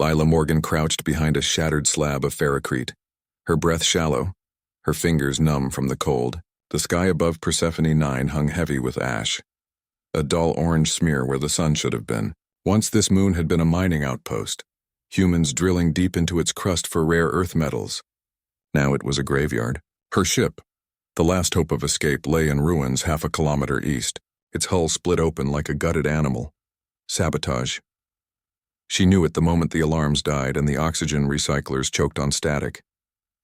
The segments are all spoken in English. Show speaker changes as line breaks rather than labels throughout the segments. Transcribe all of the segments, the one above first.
Lila Morgan crouched behind a shattered slab of ferrocrete, her breath shallow, her fingers numb from the cold. The sky above Persephone 9 hung heavy with ash, a dull orange smear where the sun should have been. Once this moon had been a mining outpost, humans drilling deep into its crust for rare earth metals. Now it was a graveyard. Her ship, the last hope of escape, lay in ruins half a kilometer east, its hull split open like a gutted animal. Sabotage. She knew it the moment the alarms died and the oxygen recyclers choked on static.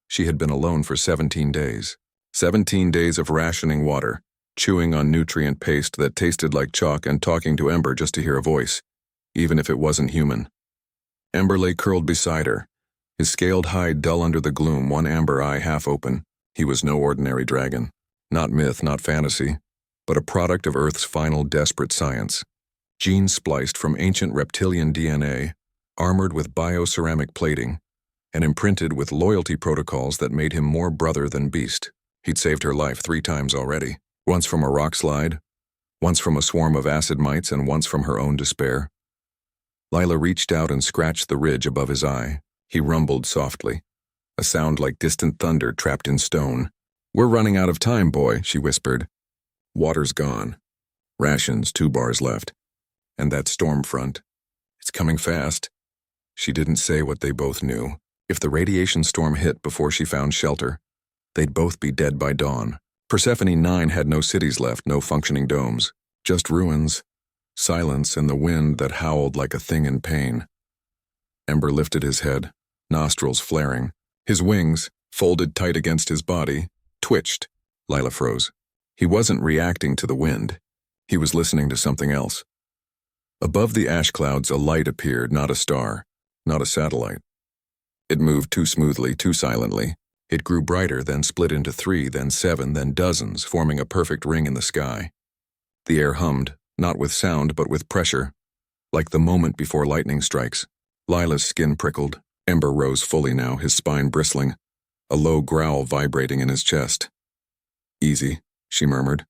She had been alone for 17 days. 17 days of rationing water, chewing on nutrient paste that tasted like chalk and talking to Ember just to hear a voice, even if it wasn't human. Ember lay curled beside her, his scaled hide dull under the gloom, one amber eye half open. He was no ordinary dragon. Not myth, not fantasy, but a product of Earth's final desperate science. Genes spliced from ancient reptilian DNA, armored with bioceramic plating, and imprinted with loyalty protocols that made him more brother than beast. He'd saved her life 3 times already, once from a rock slide, once from a swarm of acid mites, and once from her own despair. Lila reached out and scratched the ridge above his eye. He rumbled softly, a sound like distant thunder trapped in stone. "We're running out of time, boy," she whispered. "Water's gone. Rations, 2 bars left. And that storm front. It's coming fast." She didn't say what they both knew. If the radiation storm hit before she found shelter, they'd both be dead by dawn. Persephone 9 had no cities left, no functioning domes. Just ruins, silence, and the wind that howled like a thing in pain. Ember lifted his head, nostrils flaring. His wings, folded tight against his body, twitched. Lila froze. He wasn't reacting to the wind. He was listening to something else. Above the ash clouds, a light appeared, not a star, not a satellite. It moved too smoothly, too silently. It grew brighter, then split into 3, then 7, then dozens, forming a perfect ring in the sky. The air hummed, not with sound but with pressure, like the moment before lightning strikes. Lila's skin prickled. Ember rose fully now, his spine bristling, a low growl vibrating in his chest. "Easy," she murmured,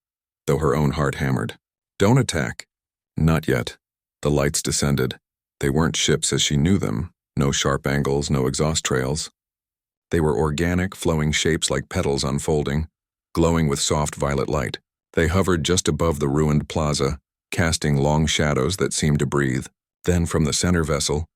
though her own heart hammered. "Don't attack." Not yet. The lights descended. They weren't ships as she knew them, no sharp angles, no exhaust trails. They were organic, flowing shapes like petals unfolding, glowing with soft violet light. They hovered just above the ruined plaza, casting long shadows that seemed to breathe. Then from the center vessel,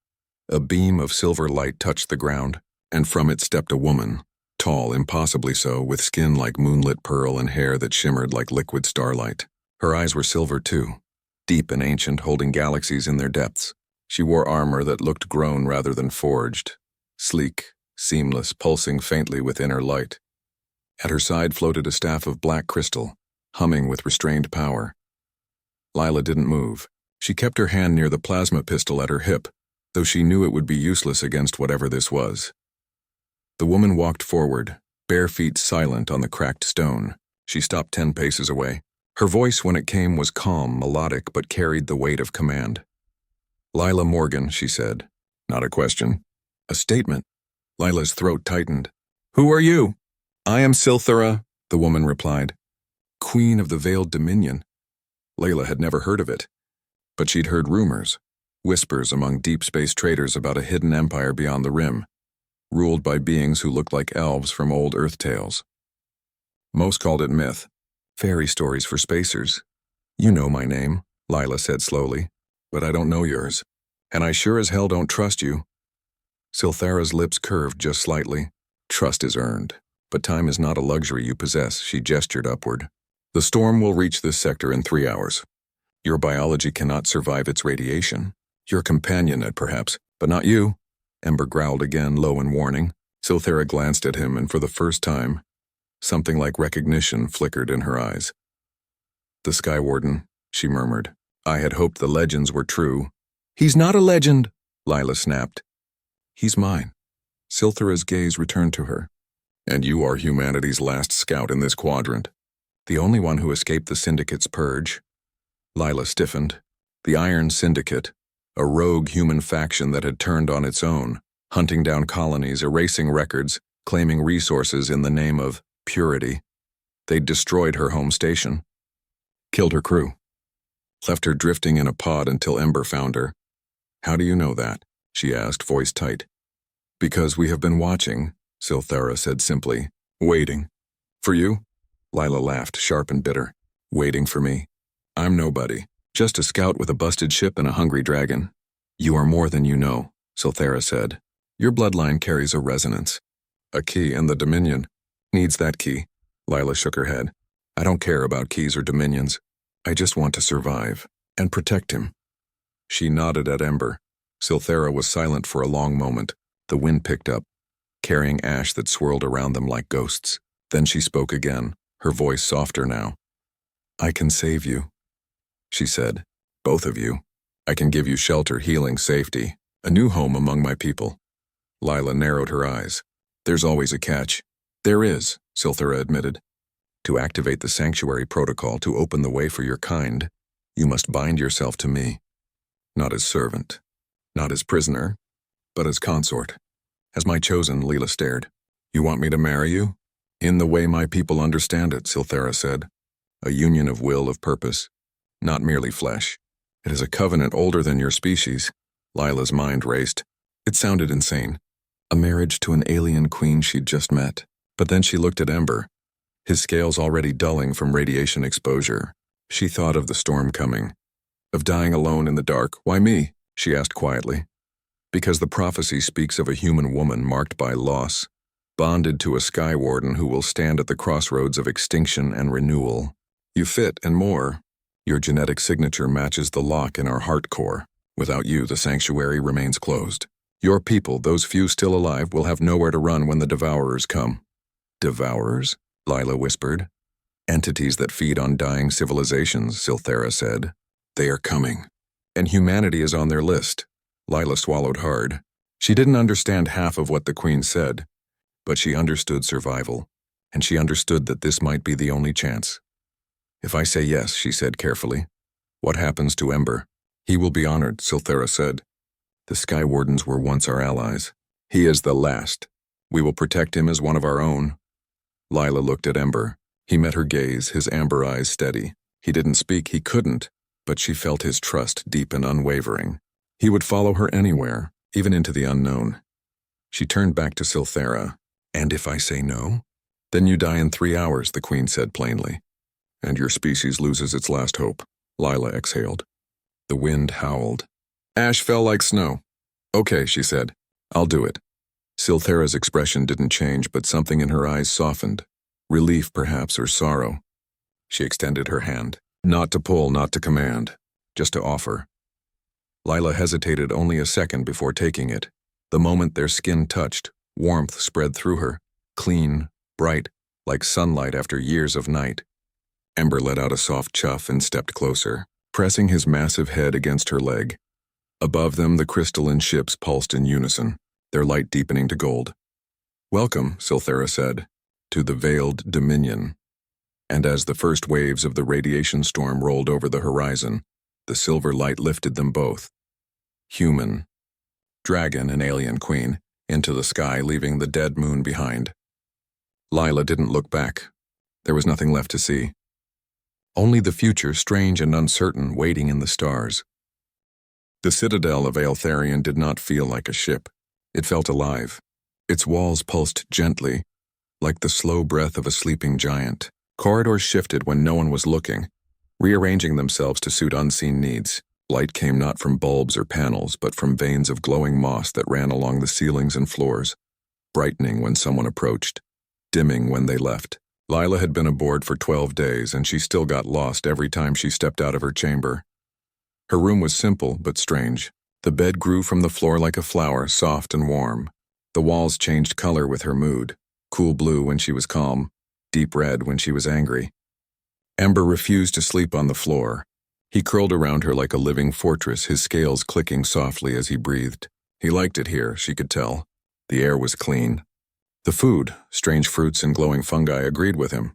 a beam of silver light touched the ground, and from it stepped a woman, tall, impossibly so, with skin like moonlit pearl and hair that shimmered like liquid starlight. Her eyes were silver too, deep and ancient, holding galaxies in their depths. She wore armor that looked grown rather than forged, sleek, seamless, pulsing faintly with inner light. At her side floated a staff of black crystal, humming with restrained power. Lila didn't move. She kept her hand near the plasma pistol at her hip, though she knew it would be useless against whatever this was. The woman walked forward, bare feet silent on the cracked stone. She stopped 10 paces away. Her voice, when it came, was calm, melodic, but carried the weight of command. "Lila Morgan," she said. Not a question. A statement. Lila's throat tightened. "Who are you?" "I am Silthera," the woman replied. Queen of the Veiled Dominion. Layla had never heard of it, but she'd heard rumors, whispers among deep space traders about a hidden empire beyond the rim, ruled by beings who looked like elves from old Earth tales. Most called it myth, fairy stories for spacers. "You know my name," Lila said slowly, "but I don't know yours, and I sure as hell don't trust you." Silthera's lips curved just slightly. "Trust is earned, but time is not a luxury you possess," she gestured upward. "The storm will reach this sector in 3 hours. Your biology cannot survive its radiation. Your companion, perhaps, but not you." Ember growled again, low in warning. Silthera glanced at him, and for the first time, something like recognition flickered in her eyes. "The Sky Warden," she murmured. "I had hoped the legends were true." "He's not a legend," Lila snapped. "He's mine." Silthera's gaze returned to her. "And you are humanity's last scout in this quadrant. The only one who escaped the Syndicate's purge." Lila stiffened. The Iron Syndicate, a rogue human faction that had turned on its own, hunting down colonies, erasing records, claiming resources in the name of purity. They'd destroyed her home station, killed her crew, left her drifting in a pod until Ember found her. "How do you know that?" she asked, voice tight. Because we have been watching, Silthera said simply. Waiting. For you? Lila laughed, sharp and bitter. Waiting for me? I'm nobody. Just a scout with a busted ship and a hungry dragon. You are more than you know, Silthera said. Your bloodline carries a resonance. A key, and the Dominion needs that key. Lila shook her head. I don't care about keys or dominions. I just want to survive and protect him. She nodded at Ember. Silthera was silent for a long moment. The wind picked up, carrying ash that swirled around them like ghosts. Then she spoke again, her voice softer now. I can save you, she said. Both of you. I can give you shelter, healing, safety, a new home among my people. Lila narrowed her eyes. There's always a catch. There is, Silthera admitted. To activate the sanctuary protocol to open the way for your kind, you must bind yourself to me. Not as servant, not as prisoner, but as consort. As my chosen, Lila stared. You want me to marry you? In the way my people understand it, Silthera said. A union of will, of purpose, not merely flesh. It is a covenant older than your species. Lila's mind raced. It sounded insane. A marriage to an alien queen she'd just met. But then she looked at Ember, his scales already dulling from radiation exposure. She thought of the storm coming. Of dying alone in the dark. Why me? She asked quietly. Because the prophecy speaks of a human woman marked by loss, bonded to a sky warden who will stand at the crossroads of extinction and renewal. You fit, and more. Your genetic signature matches the lock in our heart core. Without you, the sanctuary remains closed. Your people, those few still alive, will have nowhere to run when the devourers come. Devourers? Lila whispered. Entities that feed on dying civilizations, Silthera said. They are coming. And humanity is on their list. Lila swallowed hard. She didn't understand half of what the Queen said, but she understood survival, and she understood that this might be the only chance. If I say yes, she said carefully, what happens to Ember? He will be honored, Silthera said. The Sky Wardens were once our allies. He is the last. We will protect him as one of our own. Lila looked at Ember. He met her gaze, his amber eyes steady. He didn't speak, he couldn't, but she felt his trust deep and unwavering. He would follow her anywhere, even into the unknown. She turned back to Silthera. And if I say no? Then you die in 3 hours, the Queen said plainly. And your species loses its last hope. Lila exhaled. The wind howled. Ash fell like snow. Okay, she said. I'll do it. Silthera's expression didn't change, but something in her eyes softened. Relief, perhaps, or sorrow. She extended her hand. Not to pull, not to command. Just to offer. Lila hesitated only a second before taking it. The moment their skin touched, warmth spread through her. Clean, bright, like sunlight after years of night. Ember let out a soft chuff and stepped closer, pressing his massive head against her leg. Above them, the crystalline ships pulsed in unison, their light deepening to gold. Welcome, Silthera said, to the veiled Dominion. And as the first waves of the radiation storm rolled over the horizon, the silver light lifted them both. Human, dragon and alien queen, into the sky, leaving the dead moon behind. Lila didn't look back. There was nothing left to see. Only the future, strange and uncertain, waiting in the stars. The citadel of Aeltharion did not feel like a ship. It felt alive. Its walls pulsed gently, like the slow breath of a sleeping giant. Corridors shifted when no one was looking, rearranging themselves to suit unseen needs. Light came not from bulbs or panels, but from veins of glowing moss that ran along the ceilings and floors, brightening when someone approached, dimming when they left. Lila had been aboard for 12 days, and she still got lost every time she stepped out of her chamber. Her room was simple but strange. The bed grew from the floor like a flower, soft and warm. The walls changed color with her mood, cool blue when she was calm, deep red when she was angry. Ember refused to sleep on the floor. He curled around her like a living fortress, his scales clicking softly as he breathed. He liked it here, she could tell. The air was clean. The food, strange fruits and glowing fungi, agreed with him.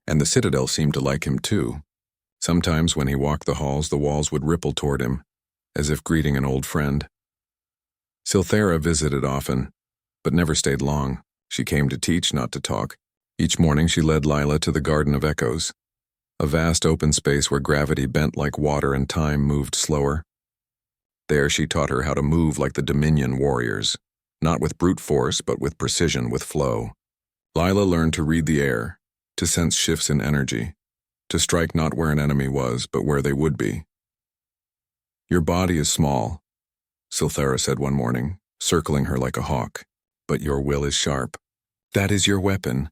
And the citadel seemed to like him too. Sometimes when he walked the halls, the walls would ripple toward him, as if greeting an old friend. Silthera visited often, but never stayed long. She came to teach, not to talk. Each morning she led Lila to the Garden of Echoes, a vast open space where gravity bent like water and time moved slower. There she taught her how to move like the Dominion warriors, not with brute force but with precision, with flow. Lila learned to read the air, to sense shifts in energy, to strike not where an enemy was but where they would be. "Your body is small," Silthara said one morning, circling her like a hawk, "but your will is sharp. That is your weapon."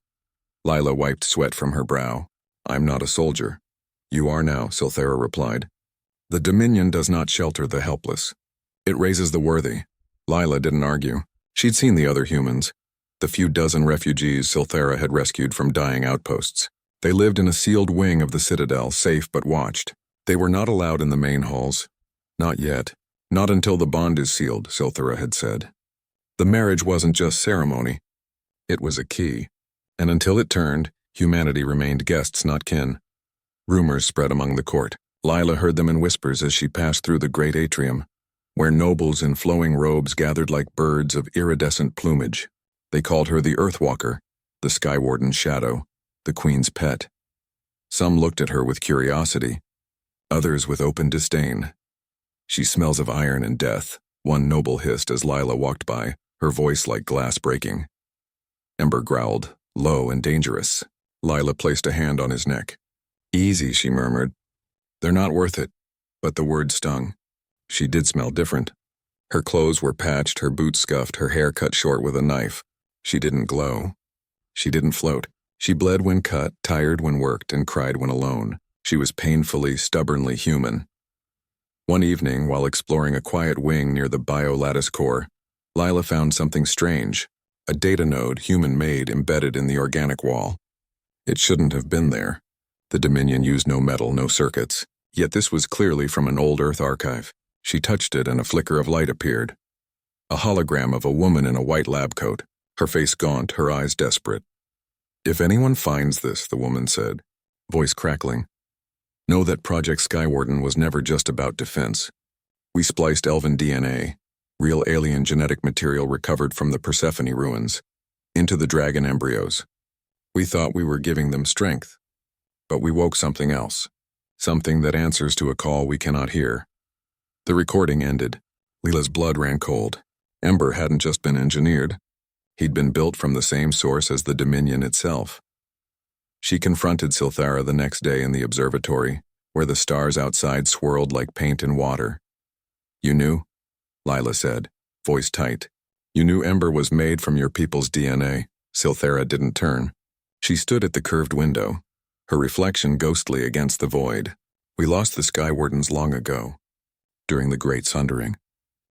Lila wiped sweat from her brow. "I'm not a soldier." "You are now," Silthara replied. "The Dominion does not shelter the helpless. It raises the worthy." Lila didn't argue. She'd seen the other humans, the few dozen refugees Silthara had rescued from dying outposts. They lived in a sealed wing of the citadel, safe but watched. They were not allowed in the main halls. Not yet. Not until the bond is sealed, Silthara had said. The marriage wasn't just ceremony. It was a key. And until it turned, humanity remained guests, not kin. Rumors spread among the court. Lila heard them in whispers as she passed through the great atrium, where nobles in flowing robes gathered like birds of iridescent plumage. They called her the Earthwalker, the Skywarden's shadow, the Queen's pet. Some looked at her with curiosity, others with open disdain. "She smells of iron and death," one noble hissed as Lila walked by, her voice like glass breaking. Ember growled, "Low and dangerous." Lila placed a hand on his neck. "Easy," she murmured. "They're not worth it." But the word stung. She did smell different. Her clothes were patched, her boots scuffed, her hair cut short with a knife. She didn't glow. She didn't float. She bled when cut, tired when worked, and cried when alone. She was painfully, stubbornly human. One evening, while exploring a quiet wing near the bio-lattice core, Lila found something strange, a data node, human-made, embedded in the organic wall. It shouldn't have been there. The Dominion used no metal, no circuits. Yet this was clearly from an old Earth archive. She touched it and a flicker of light appeared. A hologram of a woman in a white lab coat, her face gaunt, her eyes desperate. "If anyone finds this," the woman said, voice crackling, "know that Project Skywarden was never just about defense. We spliced elven DNA, real alien genetic material recovered from the Persephone ruins, into the dragon embryos. We thought we were giving them strength, but we woke something else, something that answers to a call we cannot hear." The recording ended. Lila's blood ran cold. Ember hadn't just been engineered. He'd been built from the same source as the Dominion itself. She confronted Silthara the next day in the observatory, where the stars outside swirled like paint in water. "You knew?" Lila said, voice tight. "You knew Ember was made from your people's DNA." Silthara didn't turn. She stood at the curved window, her reflection ghostly against the void. "We lost the Skywardens long ago, during the Great Sundering.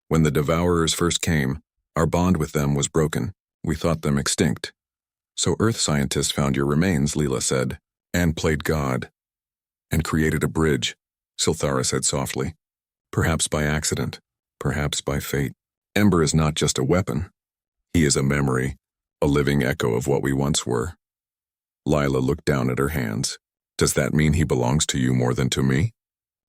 When the Devourers first came, our bond with them was broken. We thought them extinct. So Earth scientists found your remains," Lila said, "and played God. And created a bridge," Silthara said softly. "Perhaps by accident, perhaps by fate. Ember is not just a weapon. He is a memory, a living echo of what we once were." Lila looked down at her hands. "Does that mean he belongs to you more than to me?"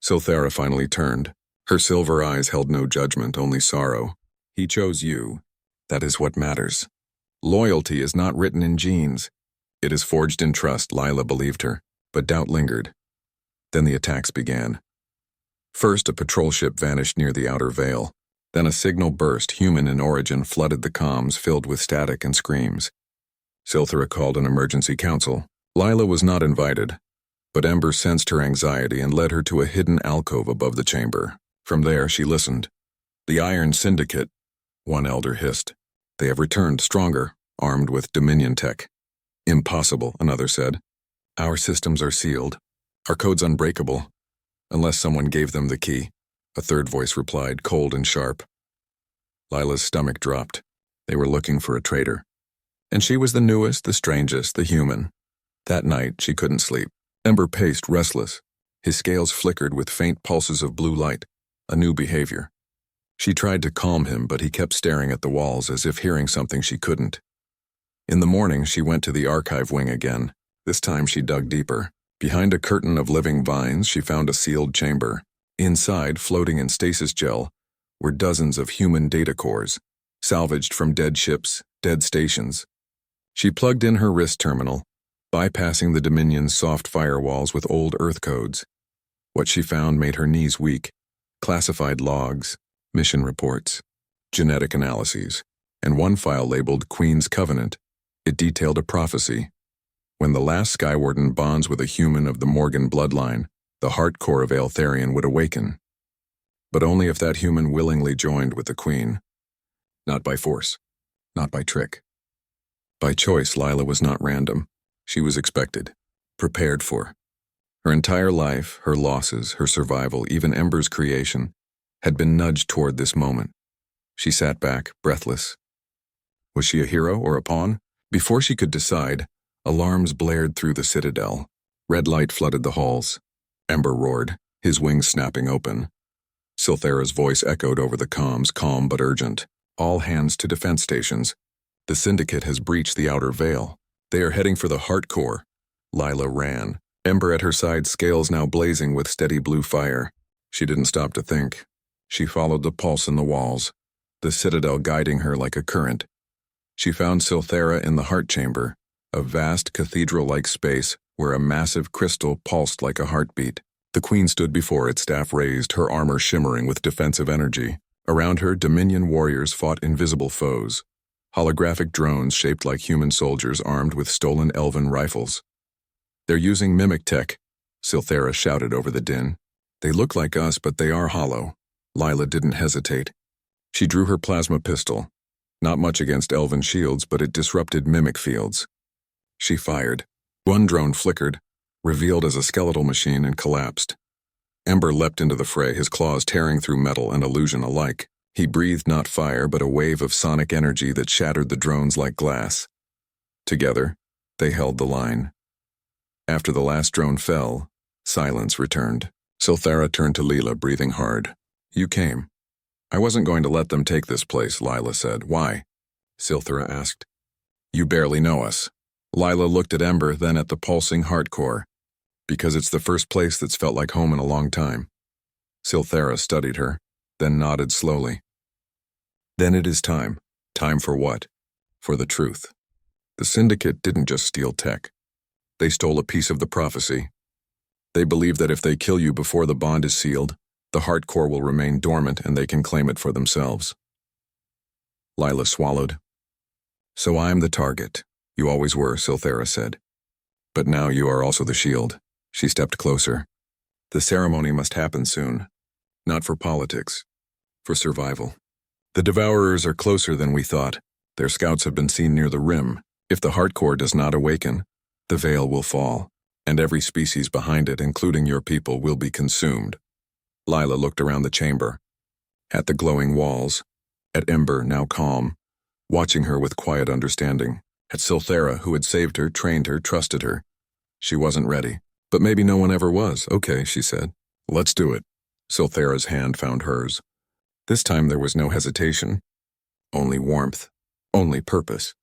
Silthara finally turned. Her silver eyes held no judgment, only sorrow. "He chose you. That is what matters. Loyalty is not written in genes. It is forged in trust." Lila believed her, but doubt lingered. Then the attacks began. First, a patrol ship vanished near the outer veil. Then a signal burst, human in origin, flooded the comms, filled with static and screams. Silthara called an emergency council. Lila was not invited, but Ember sensed her anxiety and led her to a hidden alcove above the chamber. From there, she listened. "The Iron Syndicate," one elder hissed. "They have returned, stronger, armed with Dominion tech." "Impossible," another said. "Our systems are sealed. Our code's unbreakable, unless someone gave them the key," a third voice replied, cold and sharp. Lila's stomach dropped. They were looking for a traitor. And she was the newest, the strangest, the human. That night, she couldn't sleep. Ember paced, restless. His scales flickered with faint pulses of blue light, a new behavior. She tried to calm him, but he kept staring at the walls as if hearing something she couldn't. In the morning, she went to the archive wing again. This time she dug deeper. Behind a curtain of living vines, she found a sealed chamber. Inside, floating in stasis gel, were dozens of human data cores, salvaged from dead ships, dead stations. She plugged in her wrist terminal, bypassing the Dominion's soft firewalls with old Earth codes. What she found made her knees weak. Classified logs, mission reports, genetic analyses, and one file labeled Queen's Covenant. It detailed a prophecy. When the last Skywarden bonds with a human of the Morgan bloodline, the heart core of Eltharion would awaken. But only if that human willingly joined with the Queen. Not by force, not by trick. By choice, Lila was not random. She was expected, prepared for. Her entire life, her losses, her survival, even Ember's creation, had been nudged toward this moment. She sat back, breathless. Was she a hero or a pawn? Before she could decide, alarms blared through the citadel. Red light flooded the halls. Ember roared, his wings snapping open. Silthara's voice echoed over the comms, calm but urgent. All hands to defense stations. The Syndicate has breached the outer veil. They are heading for the heart core. Lila ran. Ember at her side, scales now blazing with steady blue fire. She didn't stop to think. She followed the pulse in the walls, the citadel guiding her like a current. She found Silthara in the heart chamber, a vast cathedral-like space where a massive crystal pulsed like a heartbeat. The Queen stood before it, staff raised, her armor shimmering with defensive energy. Around her, Dominion warriors fought invisible foes. Holographic drones shaped like human soldiers armed with stolen elven rifles. They're using mimic tech, Silthara shouted over the din. They look like us, but they are hollow. Lila didn't hesitate. She drew her plasma pistol. Not much against elven shields, but it disrupted mimic fields. She fired. One drone flickered, revealed as a skeletal machine, and collapsed. Ember leapt into the fray, his claws tearing through metal and illusion alike. He breathed not fire, but a wave of sonic energy that shattered the drones like glass. Together, they held the line. After the last drone fell, silence returned. Silthara turned to Lila, breathing hard. You came. I wasn't going to let them take this place, Lila said. Why? Silthara asked. You barely know us. Lila looked at Ember, then at the pulsing heart core. Because it's the first place that's felt like home in a long time. Silthara studied her, then nodded slowly. Then it is time. Time for what? For the truth. The Syndicate didn't just steal tech. They stole a piece of the prophecy. They believe that if they kill you before the bond is sealed, the heart core will remain dormant and they can claim it for themselves. Lila swallowed. So I am the target. You always were, Silthara said. But now you are also the shield. She stepped closer. The ceremony must happen soon. Not for politics. For survival. The Devourers are closer than we thought. Their scouts have been seen near the rim. If the heart core does not awaken, the veil will fall, and every species behind it, including your people, will be consumed. Lila looked around the chamber. At the glowing walls. At Ember, now calm. Watching her with quiet understanding. At Silthara, who had saved her, trained her, trusted her. She wasn't ready. But maybe no one ever was. Okay, she said. Let's do it. Silthara's hand found hers. This time there was no hesitation. Only warmth. Only purpose.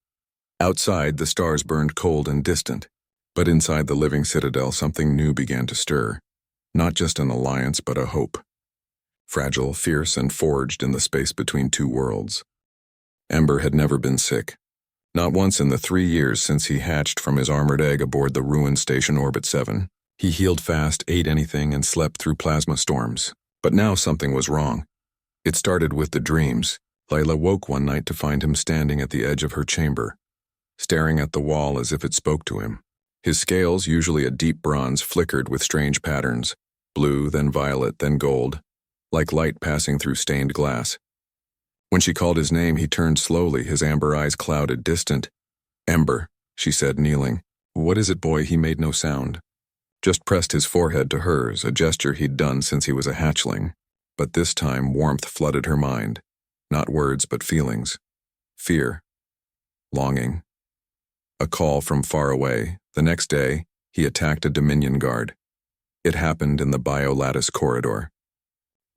Outside, the stars burned cold and distant. But inside the living citadel, something new began to stir. Not just an alliance, but a hope. Fragile, fierce, and forged in the space between two worlds. Ember had never been sick. Not once in the 3 years since he hatched from his armored egg aboard the ruined Station Orbit 7. He healed fast, ate anything, and slept through plasma storms. But now something was wrong. It started with the dreams. Lila woke one night to find him standing at the edge of her chamber, staring at the wall as if it spoke to him. His scales, usually a deep bronze, flickered with strange patterns. Blue, then violet, then gold, like light passing through stained glass. When she called his name, he turned slowly, his amber eyes clouded, distant. Ember, she said, kneeling. What is it, boy? He made no sound. Just pressed his forehead to hers, a gesture he'd done since he was a hatchling. But this time, warmth flooded her mind. Not words, but feelings. Fear. Longing. A call from far away. The next day, he attacked a Dominion guard. It happened in the Biolattice corridor.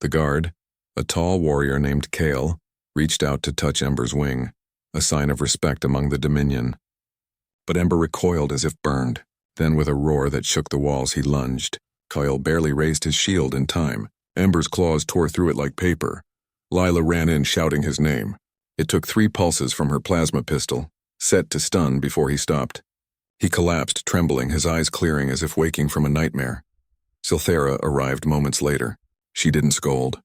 The guard, a tall warrior named Kale, reached out to touch Ember's wing, a sign of respect among the Dominion. But Ember recoiled as if burned. Then with a roar that shook the walls, he lunged. Kyle barely raised his shield in time. Ember's claws tore through it like paper. Lila ran in shouting his name. It took 3 pulses from her plasma pistol, set to stun before he stopped. He collapsed, trembling, his eyes clearing as if waking from a nightmare. Silthara arrived moments later. She didn't scold,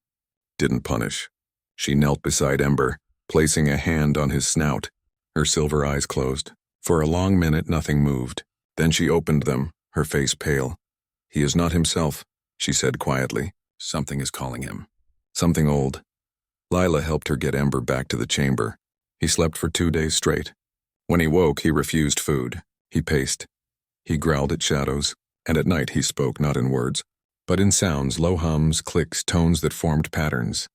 didn't punish. She knelt beside Ember, placing a hand on his snout. Her silver eyes closed. For a long minute nothing moved. Then she opened them, her face pale. "He is not himself," she said quietly. "Something is calling him. Something old." Lila helped her get Ember back to the chamber. He slept for 2 days straight. When he woke, he refused food. He paced. He growled at shadows, and at night he spoke not in words, but in sounds, low hums, clicks, tones that formed patterns.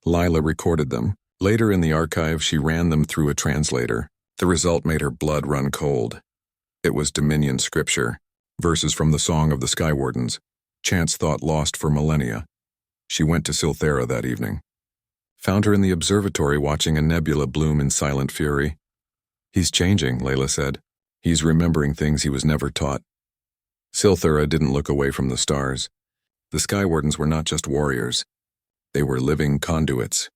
Lila recorded them. Later in the archive, she ran them through a translator. The result made her blood run cold. It was Dominion scripture, verses from the Song of the Skywardens, chants thought lost for millennia. She went to Silthera that evening. Found her in the observatory watching a nebula bloom in silent fury. "He's changing," Layla said. "He's remembering things he was never taught." Silthera didn't look away from the stars. The Skywardens were not just warriors. They were living conduits.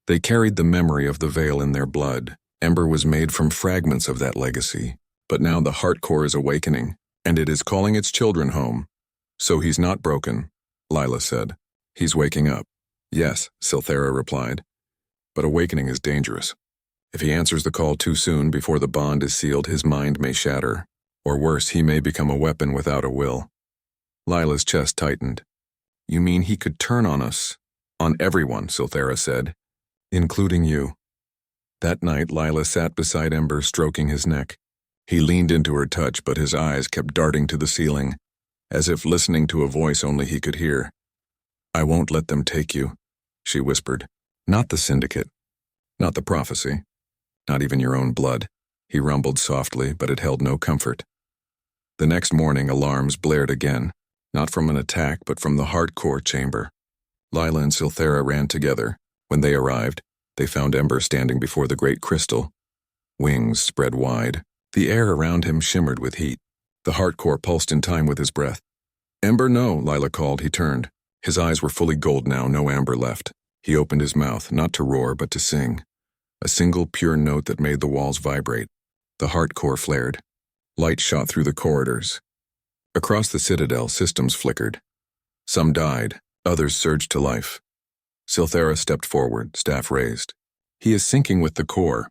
They carried the memory of the Veil in their blood. Ember was made from fragments of that legacy. But now the heart core is awakening, and it is calling its children home. "So he's not broken," Lila said. "He's waking up." "Yes," Silthera replied. "But awakening is dangerous. If he answers the call too soon before the bond is sealed, his mind may shatter. Or worse, he may become a weapon without a will." Lila's chest tightened. "You mean he could turn on us?" "On everyone," Silthera said. "Including you." That night, Lila sat beside Ember, stroking his neck. He leaned into her touch, but his eyes kept darting to the ceiling, as if listening to a voice only he could hear. "I won't let them take you," she whispered. "Not the Syndicate. Not the prophecy. Not even your own blood." He rumbled softly, but it held no comfort. The next morning, alarms blared again, not from an attack, but from the hardcore chamber. Lila and Silthera ran together. When they arrived, they found Ember standing before the great crystal. Wings spread wide. The air around him shimmered with heat. The hardcore pulsed in time with his breath. "Ember, no," Lila called. He turned. His eyes were fully gold now, no amber left. He opened his mouth, not to roar, but to sing. A single pure note that made the walls vibrate. The hardcore flared. Light shot through the corridors. Across the citadel, systems flickered. Some died, others surged to life. Silthera stepped forward, staff raised. "He is syncing with the core.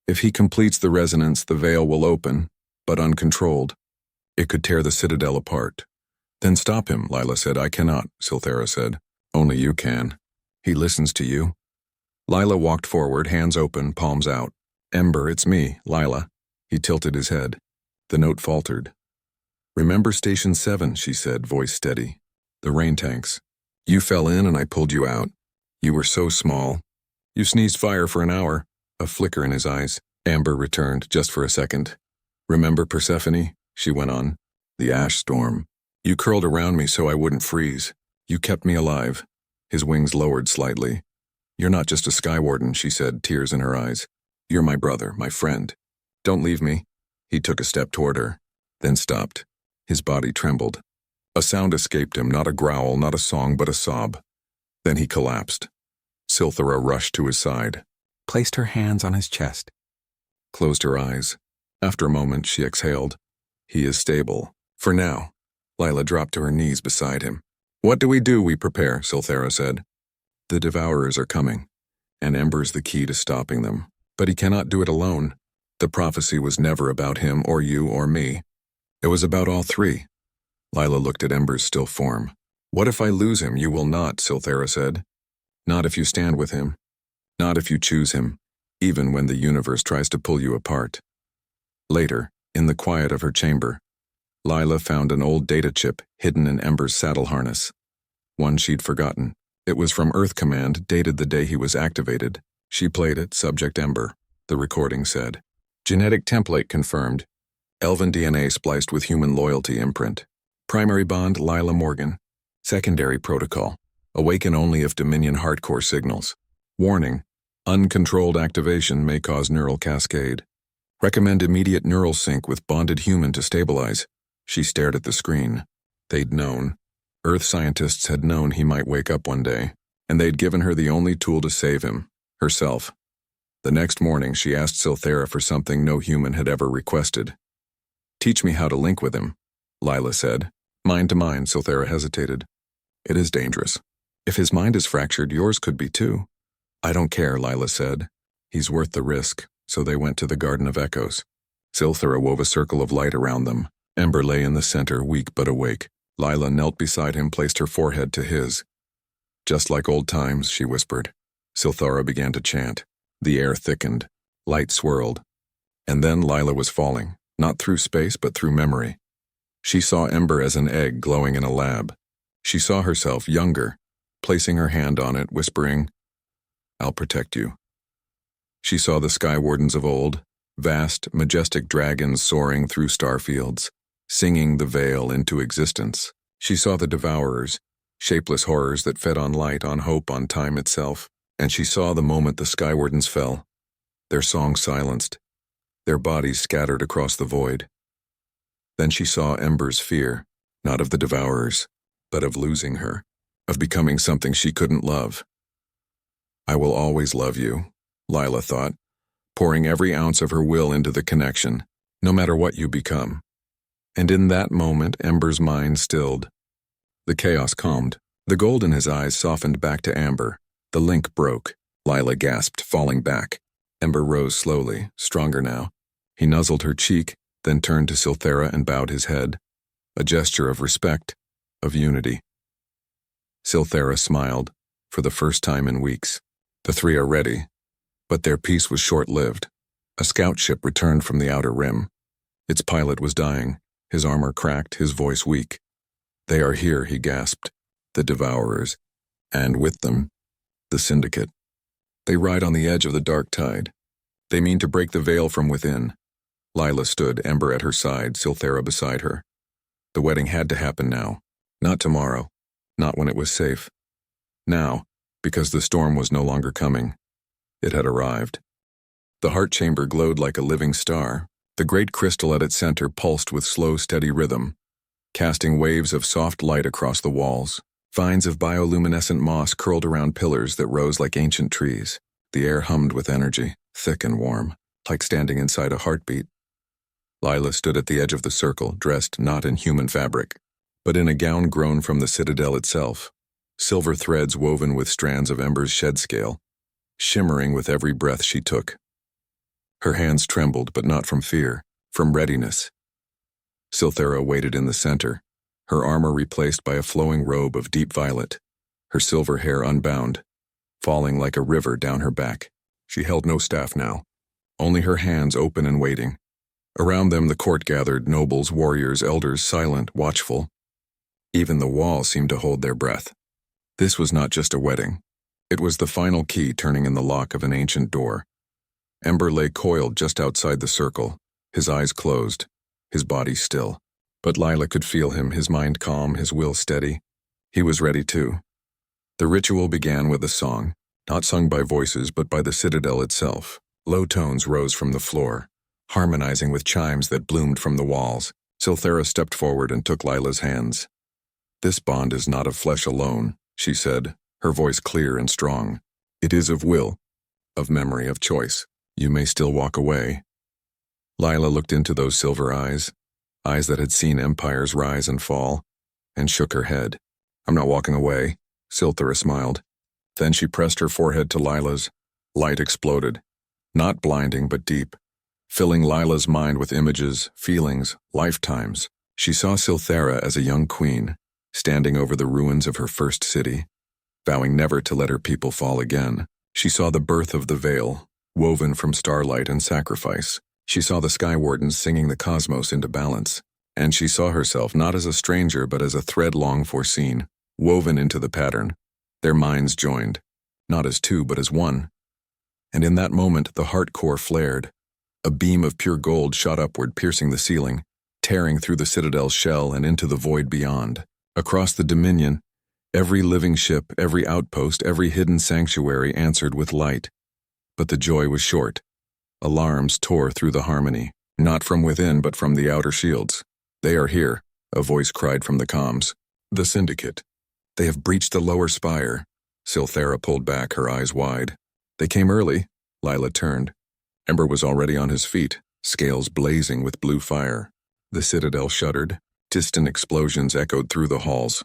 If he completes the resonance, the veil will open, but uncontrolled. It could tear the citadel apart." "Then stop him," Lila said. "I cannot," Silthera said. "Only you can. He listens to you." Lila walked forward, hands open, palms out. "Ember, it's me, Lila." He tilted his head. The note faltered. "Remember Station 7, she said, voice steady. "The rain tanks. You fell in and I pulled you out. You were so small. You sneezed fire for an hour." A flicker in his eyes. Amber returned, just for a second. "Remember Persephone?" she went on. "The ash storm. You curled around me so I wouldn't freeze. You kept me alive." His wings lowered slightly. "You're not just a Skywarden," she said, tears in her eyes. "You're my brother, my friend. Don't leave me." He took a step toward her, then stopped. His body trembled. A sound escaped him, not a growl, not a song, but a sob. Then he collapsed. Silthera rushed to his side, placed her hands on his chest, closed her eyes. After a moment, she exhaled. "He is stable. For now." Lila dropped to her knees beside him. "What do? We prepare," Silthera said. "The Devourers are coming, and Ember's the key to stopping them. But he cannot do it alone. The prophecy was never about him or you or me. It was about all three." Lila looked at Ember's still form. "What if I lose him?" "You will not," Silthera said. "Not if you stand with him. Not if you choose him, even when the universe tries to pull you apart." Later, in the quiet of her chamber, Lila found an old data chip hidden in Ember's saddle harness. One she'd forgotten. It was from Earth Command, dated the day he was activated. She played it, subject Ember. The recording said, "Genetic template confirmed. Elven DNA spliced with human loyalty imprint. Primary bond, Lila Morgan. Secondary protocol. Awaken only if Dominion hardcore signals. Warning, uncontrolled activation may cause neural cascade. Recommend immediate neural sync with bonded human to stabilize." She stared at the screen. They'd known. Earth scientists had known he might wake up one day, and they'd given her the only tool to save him, herself. The next morning, she asked Silthera for something no human had ever requested. "Teach me how to link with him," Lila said. "Mind to mind," Silthera hesitated. "It is dangerous. If his mind is fractured, yours could be too." I don't care, Lila said. He's worth the risk, so they went to the Garden of Echoes. Silthera wove a circle of light around them. Ember lay in the center, weak but awake. Lila knelt beside him, placed her forehead to his. Just like old times, she whispered. Silthera began to chant. The air thickened. Light swirled. And then Lila was falling, not through space but through memory. She saw Ember as an egg glowing in a lab. She saw herself younger, placing her hand on it, whispering, I'll protect you. She saw the sky wardens of old, vast, majestic dragons soaring through starfields, singing the veil into existence. She saw the devourers, shapeless horrors that fed on light, on hope, on time itself. And she saw the moment the sky wardens fell, their song silenced, their bodies scattered across the void. Then she saw Ember's fear, not of the devourers, but of losing her, of becoming something she couldn't love. I will always love you, Lila thought, pouring every ounce of her will into the connection, no matter what you become. And in that moment, Ember's mind stilled. The chaos calmed. The gold in his eyes softened back to amber. The link broke. Lila gasped, falling back. Ember rose slowly, stronger now. He nuzzled her cheek, then turned to Silthera and bowed his head. A gesture of respect, of unity. Silthera smiled, for the first time in weeks. The three are ready. But their peace was short-lived. A scout ship returned from the outer rim. Its pilot was dying, his armor cracked, his voice weak. They are here, he gasped. The Devourers. And with them, the Syndicate. They ride on the edge of the dark tide. They mean to break the veil from within. Lila stood, Ember at her side, Silthera beside her. The wedding had to happen now. Not tomorrow. Not when it was safe. Now, because the storm was no longer coming. It had arrived. The heart chamber glowed like a living star. The great crystal at its center pulsed with slow, steady rhythm, casting waves of soft light across the walls. Vines of bioluminescent moss curled around pillars that rose like ancient trees. The air hummed with energy, thick and warm, like standing inside a heartbeat. Lila stood at the edge of the circle, dressed not in human fabric, but in a gown grown from the citadel itself, silver threads woven with strands of Ember's shed scale, shimmering with every breath she took. Her hands trembled, but not from fear, from readiness. Silthera waited in the center, her armor replaced by a flowing robe of deep violet, her silver hair unbound, falling like a river down her back. She held no staff now, only her hands open and waiting. Around them the court gathered, nobles, warriors, elders, silent, watchful. Even the walls seemed to hold their breath. This was not just a wedding. It was the final key turning in the lock of an ancient door. Ember lay coiled just outside the circle, his eyes closed, his body still. But Lila could feel him, his mind calm, his will steady. He was ready too. The ritual began with a song, not sung by voices but by the citadel itself. Low tones rose from the floor, harmonizing with chimes that bloomed from the walls. Silthera stepped forward and took Lila's hands. This bond is not of flesh alone, she said, her voice clear and strong. It is of will, of memory, of choice. You may still walk away. Lila looked into those silver eyes that had seen empires rise and fall, and shook her head. I'm not walking away, Silthera smiled. Then she pressed her forehead to Lila's. Light exploded, not blinding but deep, filling Lila's mind with images, feelings, lifetimes. She saw Silthera as a young queen, standing over the ruins of her first city, vowing never to let her people fall again. She saw the birth of the veil, woven from starlight and sacrifice. She saw the sky wardens singing the cosmos into balance, and she saw herself not as a stranger but as a thread long foreseen, woven into the pattern. Their minds joined, not as two but as one. And in that moment the heart core flared. A beam of pure gold shot upward, piercing the ceiling, tearing through the citadel's shell and into the void beyond. Across the Dominion, every living ship, every outpost, every hidden sanctuary answered with light. But the joy was short. Alarms tore through the harmony, not from within but from the outer shields. They are here, a voice cried from the comms. The Syndicate. They have breached the lower spire. Silthera pulled back, her eyes wide. They came early. Lila turned. Ember was already on his feet, scales blazing with blue fire. The citadel shuddered. Distant explosions echoed through the halls.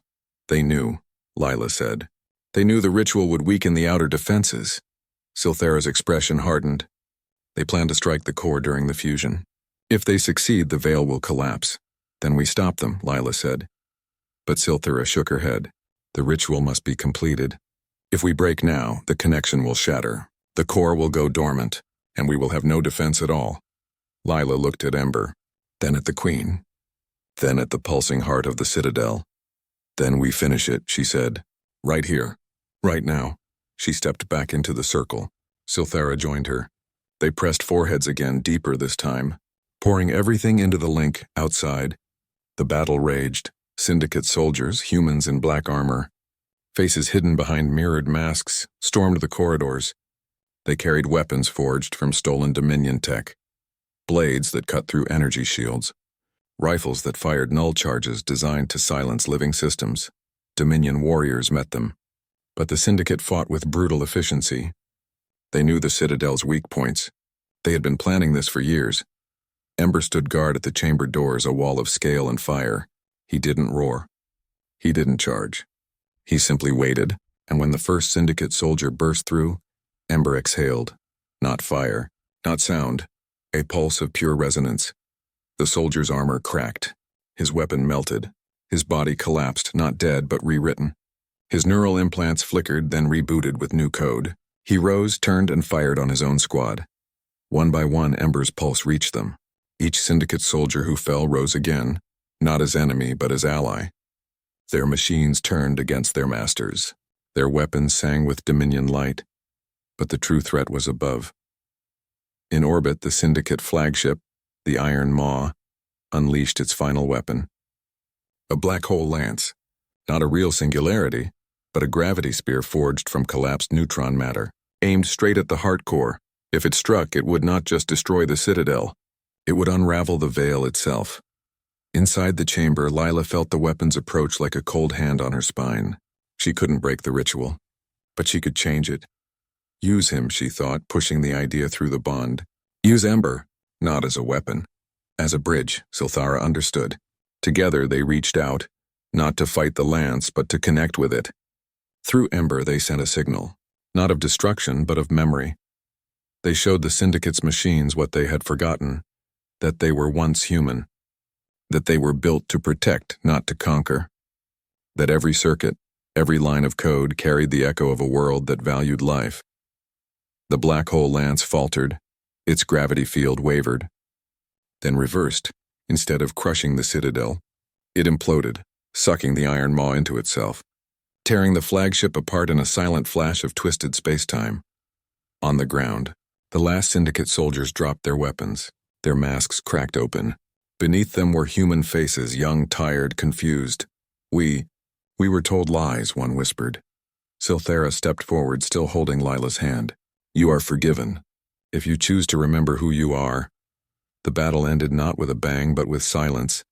They knew, Lila said. They knew the ritual would weaken the outer defenses. Silthera's expression hardened. They plan to strike the core during the fusion. If they succeed, the veil will collapse. Then we stop them, Lila said. But Silthera shook her head. The ritual must be completed. If we break now, the connection will shatter. The core will go dormant, and we will have no defense at all. Lila looked at Ember, then at the Queen, then at the pulsing heart of the Citadel. Then we finish it, she said. Right here. Right now. She stepped back into the circle. Silthera joined her. They pressed foreheads again, deeper this time, pouring everything into the link outside. The battle raged. Syndicate soldiers, humans in black armor, faces hidden behind mirrored masks, stormed the corridors. They carried weapons forged from stolen Dominion tech, blades that cut through energy shields, rifles that fired null charges designed to silence living systems. Dominion warriors met them, but the Syndicate fought with brutal efficiency. They knew the Citadel's weak points. They had been planning this for years. Ember stood guard at the chamber doors, a wall of scale and fire. He didn't roar. He didn't charge. He simply waited, and when the first Syndicate soldier burst through, Ember exhaled. Not fire, not sound, a pulse of pure resonance. The soldier's armor cracked. His weapon melted. His body collapsed, not dead, but rewritten. His neural implants flickered, then rebooted with new code. He rose, turned, and fired on his own squad. One by one, Ember's pulse reached them. Each Syndicate soldier who fell rose again, not as enemy, but as ally. Their machines turned against their masters. Their weapons sang with Dominion light. But the true threat was above. In orbit, the Syndicate flagship, the Iron Maw, unleashed its final weapon. A black hole lance. Not a real singularity, but a gravity spear forged from collapsed neutron matter, aimed straight at the heart core. If it struck, it would not just destroy the Citadel. It would unravel the veil itself. Inside the chamber, Lila felt the weapon's approach like a cold hand on her spine. She couldn't break the ritual, but she could change it. Use him, she thought, pushing the idea through the bond. Use Ember, not as a weapon. As a bridge, Silthera understood. Together they reached out, not to fight the lance, but to connect with it. Through Ember they sent a signal, not of destruction, but of memory. They showed the Syndicate's machines what they had forgotten, that they were once human. That they were built to protect, not to conquer. That every circuit, every line of code carried the echo of a world that valued life. The black hole lance faltered. Its gravity field wavered. Then reversed. Instead of crushing the Citadel, it imploded, sucking the Iron Maw into itself, tearing the flagship apart in a silent flash of twisted space-time. On the ground, the last Syndicate soldiers dropped their weapons. Their masks cracked open. Beneath them were human faces, young, tired, confused. We were told lies, one whispered. Silthera stepped forward, still holding Lila's hand. You are forgiven. If you choose to remember who you are. The battle ended not with a bang, but with silence.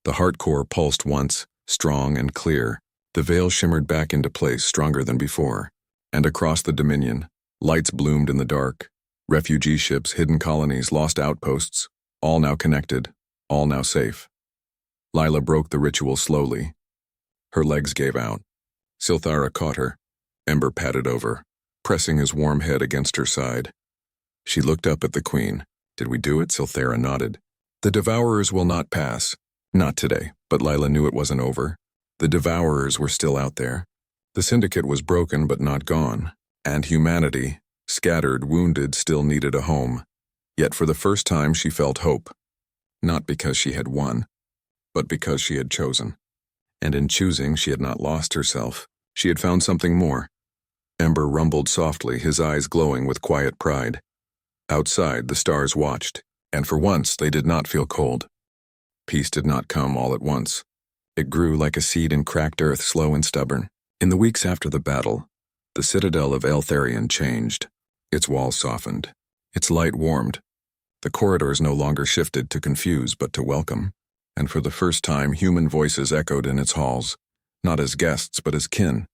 The heart core pulsed once, strong and clear. The veil shimmered back into place, stronger than before. And across the Dominion, lights bloomed in the dark. Refugee ships, hidden colonies, lost outposts, all now connected. All now safe. Lila broke the ritual slowly. Her legs gave out. Silthera caught her. Ember patted over, pressing his warm head against her side. She looked up at the Queen. Did we do it? Silthera nodded. The Devourers will not pass. Not today, but Lila knew it wasn't over. The Devourers were still out there. The Syndicate was broken but not gone. And humanity, scattered, wounded, still needed a home. Yet for the first time she felt hope. Not because she had won, but because she had chosen. And in choosing, she had not lost herself. She had found something more. Ember rumbled softly, his eyes glowing with quiet pride. Outside, the stars watched, and for once they did not feel cold. Peace did not come all at once. It grew like a seed in cracked earth, slow and stubborn. In the weeks after the battle, the Citadel of Eltharion changed. Its walls softened. Its light warmed. The corridors no longer shifted to confuse but to welcome, and for the first time human voices echoed in its halls, not as guests but as kin.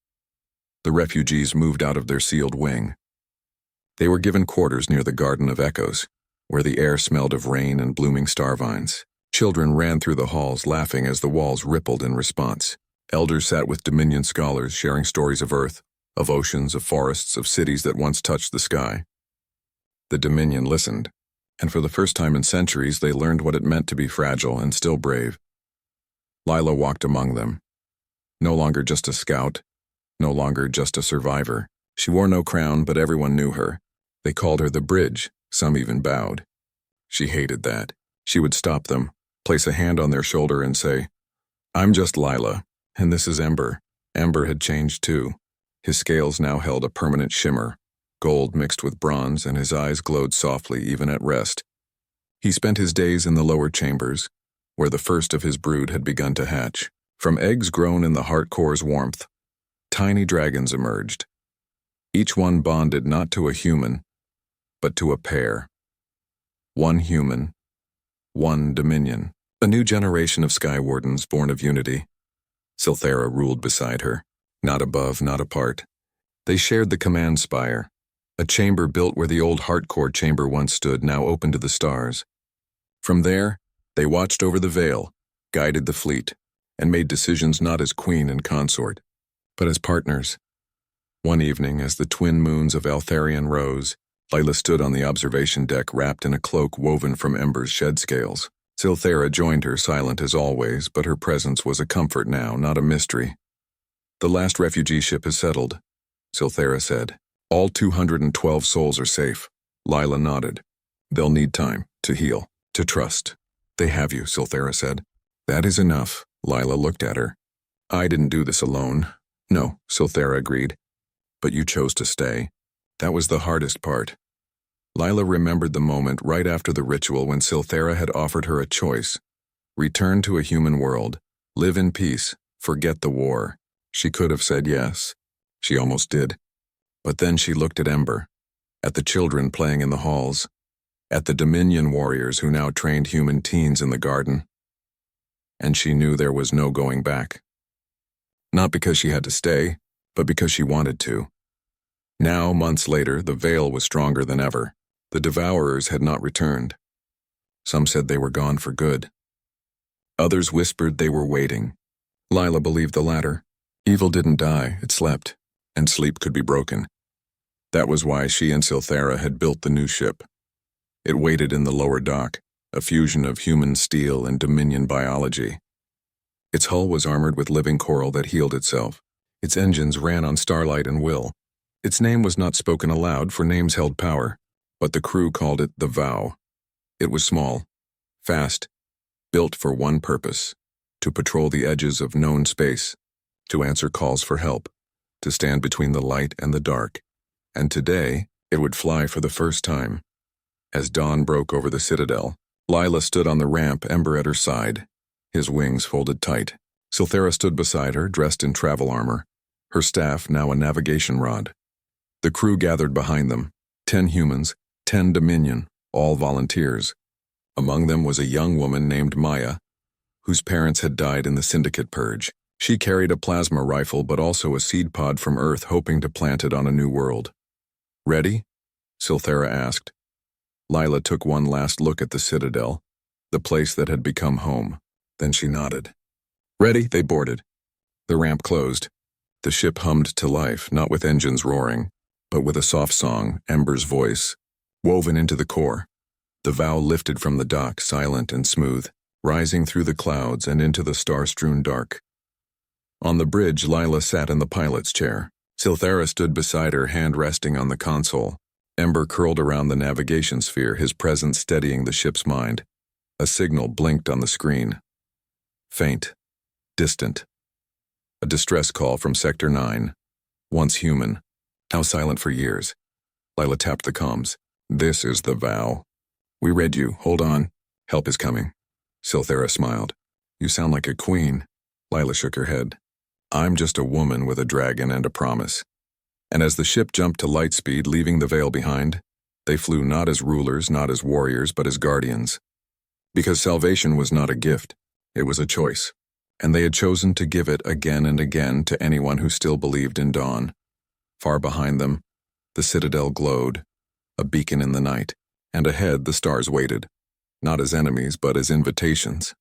The refugees moved out of their sealed wing. They were given quarters near the Garden of Echoes, where the air smelled of rain and blooming star vines. Children ran through the halls laughing as the walls rippled in response. Elders sat with Dominion scholars sharing stories of Earth, of oceans, of forests, of cities that once touched the sky. The Dominion listened, and for the first time in centuries they learned what it meant to be fragile and still brave. Lila walked among them. No longer just a scout, no longer just a survivor. She wore no crown, but everyone knew her. They called her the Bridge, some even bowed. She hated that. She would stop them, place a hand on their shoulder and say, "I'm just Lila, and this is Ember." Ember had changed too. His scales now held a permanent shimmer, gold mixed with bronze, and his eyes glowed softly even at rest. He spent his days in the lower chambers, where the first of his brood had begun to hatch. From eggs grown in the heart core's warmth, tiny dragons emerged. Each one bonded not to a human, but to a pair. One human, one dominion. A new generation of Sky Wardens born of unity. Silthera ruled beside her, not above, not apart. They shared the command spire, a chamber built where the old Heartcore chamber once stood, now open to the stars. From there, they watched over the Veil, guided the fleet, and made decisions not as queen and consort, but as partners. One evening, as the twin moons of Altharion rose, Lila stood on the observation deck wrapped in a cloak woven from Ember's shed scales. Silthera joined her, silent as always, but her presence was a comfort now, not a mystery. "The last refugee ship has settled," Silthera said. "All 212 souls are safe." Lila nodded. "They'll need time to heal, to trust." "They have you," Silthera said. "That is enough." Lila looked at her. "I didn't do this alone." "No," Silthera agreed. "But you chose to stay. That was the hardest part." Lila remembered the moment right after the ritual when Silthera had offered her a choice. Return to a human world, live in peace, forget the war. She could have said yes. She almost did. But then she looked at Ember, at the children playing in the halls, at the Dominion warriors who now trained human teens in the garden. And she knew there was no going back. Not because she had to stay, but because she wanted to. Now, months later, the Veil was stronger than ever. The Devourers had not returned. Some said they were gone for good. Others whispered they were waiting. Lila believed the latter. Evil didn't die, it slept, and sleep could be broken. That was why she and Silthera had built the new ship. It waited in the lower dock, a fusion of human steel and Dominion biology. Its hull was armored with living coral that healed itself. Its engines ran on starlight and will. Its name was not spoken aloud, for names held power, but the crew called it the Vow. It was small, fast, built for one purpose: to patrol the edges of known space, to answer calls for help, to stand between the light and the dark. And today, it would fly for the first time. As dawn broke over the citadel, Lila stood on the ramp, Ember at her side, his wings folded tight. Silthera stood beside her, dressed in travel armor, her staff now a navigation rod. The crew gathered behind them, 10 humans, 10 Dominion, all volunteers. Among them was a young woman named Maya, whose parents had died in the Syndicate purge. She carried a plasma rifle but also a seed pod from Earth, hoping to plant it on a new world. "Ready?" Silthera asked. Lila took one last look at the citadel, the place that had become home. Then she nodded. "Ready?" They boarded. The ramp closed. The ship hummed to life, not with engines roaring, but with a soft song, Ember's voice, woven into the core. The Vow lifted from the dock, silent and smooth, rising through the clouds and into the star-strewn dark. On the bridge, Lila sat in the pilot's chair. Silthera stood beside her, hand resting on the console. Ember curled around the navigation sphere, his presence steadying the ship's mind. A signal blinked on the screen. Faint, distant. A distress call from Sector 9, once human, now silent for years. Lila tapped the comms. "This is the Vow. We read you. Hold on. Help is coming." Silthera smiled. "You sound like a queen." Lila shook her head. "I'm just a woman with a dragon and a promise." And as the ship jumped to light speed, leaving the Veil behind, they flew not as rulers, not as warriors, but as guardians. Because salvation was not a gift, it was a choice. And they had chosen to give it again and again to anyone who still believed in dawn. Far behind them, the citadel glowed, a beacon in the night, and ahead the stars waited, not as enemies but as invitations.